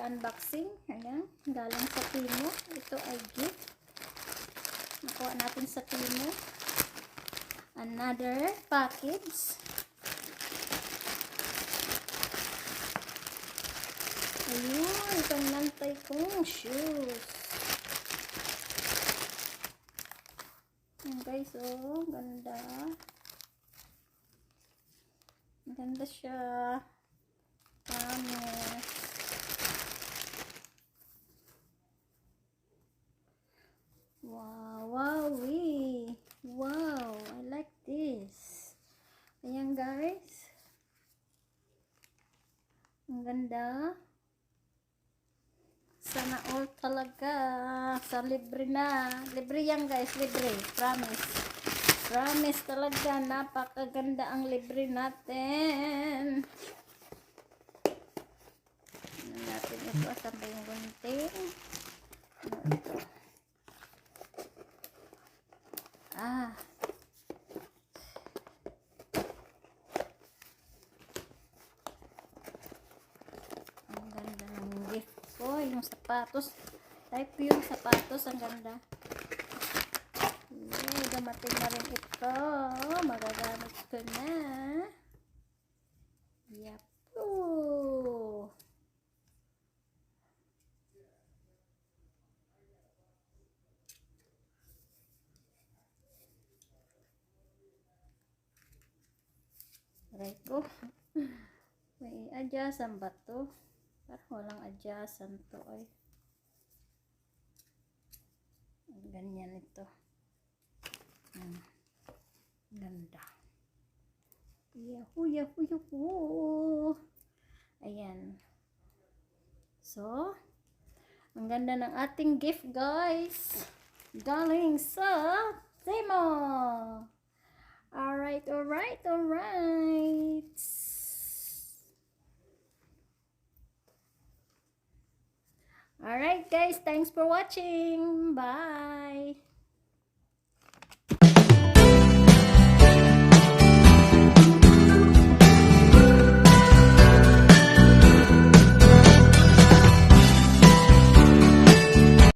unboxing. Ayan, galing sa Timo. Ito ay gift. Nakuha natin sa Timo. Another package. Ayun, panlantay kong shoes. Ayan guys, oh, ganda. Ganda siya. Promise. Wow, wowee. Wow, I like this. Ayan guys. Ang ganda. Sana all talaga. Sa libre na. Libre yan guys, libre. Promise. Promise talaga. Napakaganda ang libre natin. Ano natin ito? Asan ba yung gunting? Ano ito? Ah. Ang ganda ng gift ko. Yung sapatos. Type yung sapatos. Ang ganda. Yay, dumating na rin ito. Magagamit ko na. Yapo. Aray ko. May adyasan ba to? Parang walang adyasan to ay. Ganyan ito. Ganda. Yahoo, yahoo, yahoo. Ayan. So, ang ganda ng ating gift guys. Galing sa Timo. Alright, alright, alright. Alright guys, thanks for watching. Bye.